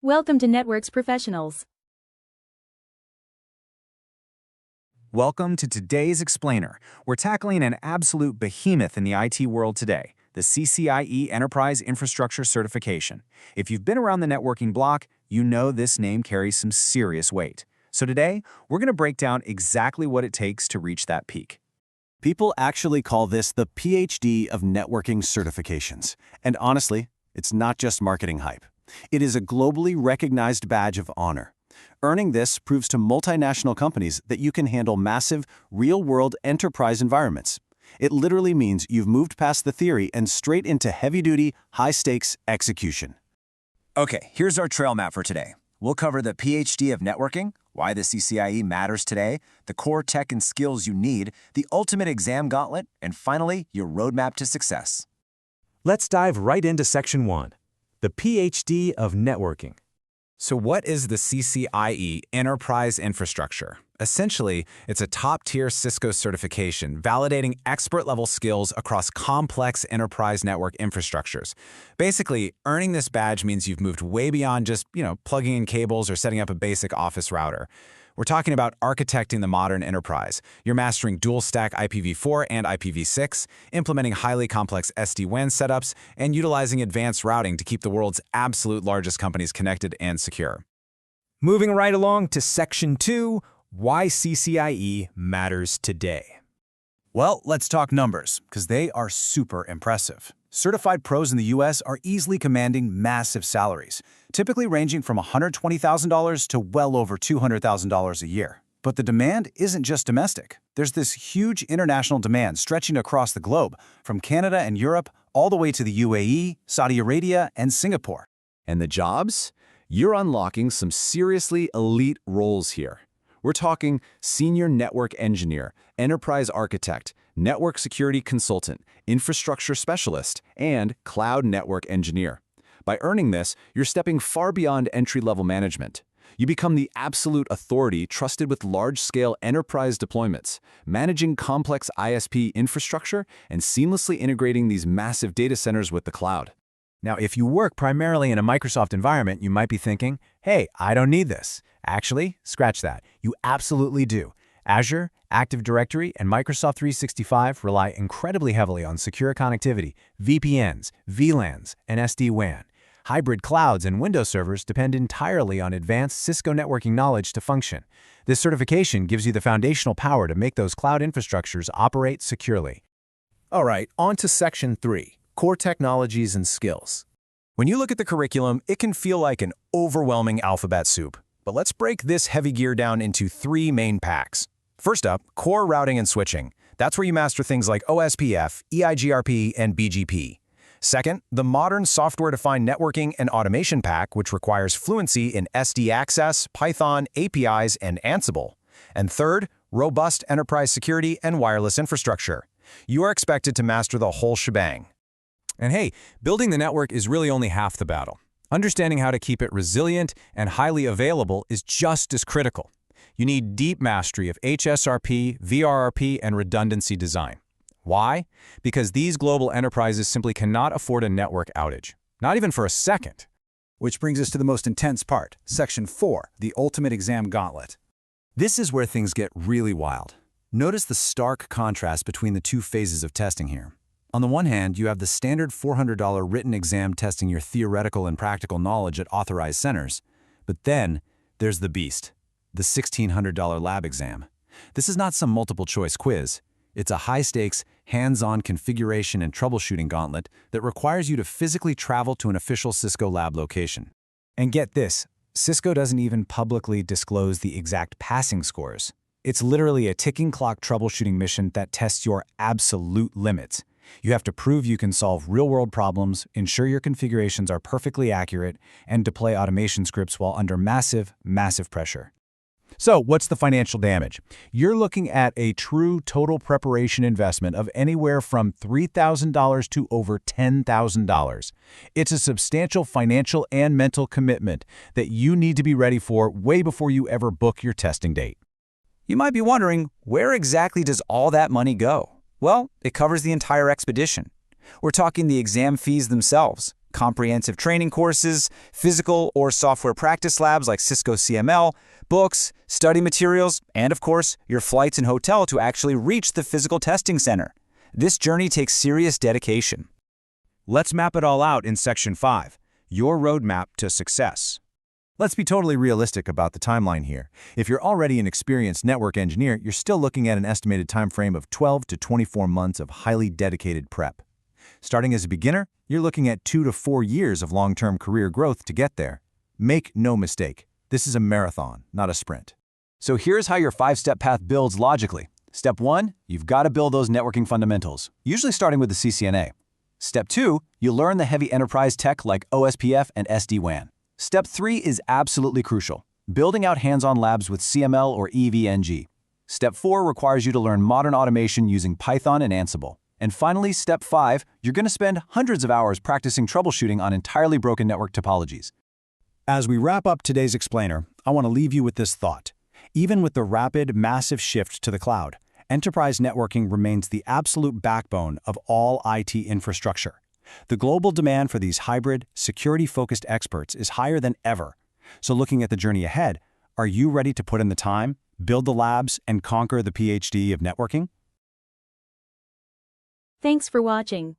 Welcome to Networks Professionals. Welcome to today's Explainer. We're tackling an absolute behemoth in the IT world today, the CCIE Enterprise Infrastructure Certification. If you've been around the networking block, you know this name carries some serious weight. So today, we're going to break down exactly what it takes to reach that peak. People actually call this the PhD of networking certifications. And honestly, it's not just marketing hype. It is a globally recognized badge of honor. Earning this proves to multinational companies that you can handle massive, real-world enterprise environments. It literally means you've moved past the theory and straight into heavy-duty, high-stakes execution. Okay, here's our trail map for today. We'll cover the PhD of networking, why the CCIE matters today, the core tech and skills you need, the ultimate exam gauntlet, and finally, your roadmap to success. Let's dive right into Section 1, the PhD of networking. So what is the CCIE Enterprise Infrastructure? Essentially, it's a top-tier Cisco certification validating expert-level skills across complex enterprise network infrastructures. Basically, earning this badge means you've moved way beyond just, plugging in cables or setting up a basic office router. We're talking about architecting the modern enterprise. You're mastering dual-stack IPv4 and IPv6, implementing highly complex SD-WAN setups, and utilizing advanced routing to keep the world's absolute largest companies connected and secure. Moving right along to Section 2, why CCIE matters today. Well, let's talk numbers, because they are super impressive. Certified pros in the US are easily commanding massive salaries, typically ranging from $120,000 to well over $200,000 a year. But the demand isn't just domestic. There's this huge international demand stretching across the globe, from Canada and Europe all the way to the UAE, Saudi Arabia, and Singapore. And the jobs? You're unlocking some seriously elite roles here. We're talking senior network engineer, enterprise architect, network security consultant, infrastructure specialist, and cloud network engineer. By earning this, you're stepping far beyond entry-level management. You become the absolute authority trusted with large-scale enterprise deployments, managing complex ISP infrastructure, and seamlessly integrating these massive data centers with the cloud. Now, if you work primarily in a Microsoft environment, you might be thinking, hey, I don't need this. Actually, scratch that. You absolutely do. Azure, Active Directory, and Microsoft 365 rely incredibly heavily on secure connectivity, VPNs, VLANs, and SD-WAN. Hybrid clouds and Windows servers depend entirely on advanced Cisco networking knowledge to function. This certification gives you the foundational power to make those cloud infrastructures operate securely. All right, on to Section 3, core technologies and skills. When you look at the curriculum, it can feel like an overwhelming alphabet soup. But let's break this heavy gear down into 3 main packs. First up, core routing and switching. That's where you master things like OSPF, EIGRP, and BGP. Second, the modern software-defined networking and automation pack, which requires fluency in SD access, Python, APIs, and Ansible. And third, robust enterprise security and wireless infrastructure. You are expected to master the whole shebang. And hey, building the network is really only half the battle. Understanding how to keep it resilient and highly available is just as critical. You need deep mastery of HSRP, VRRP, and redundancy design. Why? Because these global enterprises simply cannot afford a network outage, not even for a second. Which brings us to the most intense part, Section 4, the ultimate exam gauntlet. This is where things get really wild. Notice the stark contrast between the 2 phases of testing here. On the one hand, you have the standard $400 written exam testing your theoretical and practical knowledge at authorized centers. But then, there's the beast, the $1,600 lab exam. This is not some multiple-choice quiz. It's a high-stakes, hands-on configuration and troubleshooting gauntlet that requires you to physically travel to an official Cisco lab location. And get this, Cisco doesn't even publicly disclose the exact passing scores. It's literally a ticking clock troubleshooting mission that tests your absolute limits. You have to prove you can solve real-world problems, ensure your configurations are perfectly accurate, and deploy automation scripts while under massive, massive pressure. So, what's the financial damage? You're looking at a true total preparation investment of anywhere from $3,000 to over $10,000. It's a substantial financial and mental commitment that you need to be ready for way before you ever book your testing date. You might be wondering, where exactly does all that money go? Well, it covers the entire expedition. We're talking the exam fees themselves, comprehensive training courses, physical or software practice labs like Cisco CML, books, study materials, and of course, your flights and hotel to actually reach the physical testing center. This journey takes serious dedication. Let's map it all out in Section 5, your roadmap to success. Let's be totally realistic about the timeline here. If you're already an experienced network engineer, you're still looking at an estimated time frame of 12 to 24 months of highly dedicated prep. Starting as a beginner, you're looking at 2 to 4 years of long-term career growth to get there. Make no mistake, this is a marathon, not a sprint. So here's how your 5-step path builds logically. Step 1, you've got to build those networking fundamentals, usually starting with the CCNA. Step 2, you learn the heavy enterprise tech like OSPF and SD-WAN. Step 3 is absolutely crucial, building out hands-on labs with CML or EVNG. Step 4 requires you to learn modern automation using Python and Ansible. And finally, Step 5, you're going to spend hundreds of hours practicing troubleshooting on entirely broken network topologies. As we wrap up today's explainer, I want to leave you with this thought. Even with the rapid, massive shift to the cloud, enterprise networking remains the absolute backbone of all IT infrastructure. The global demand for these hybrid, security-focused experts is higher than ever. So looking at the journey ahead, are you ready to put in the time, build the labs, and conquer the PhD of networking? Thanks for watching.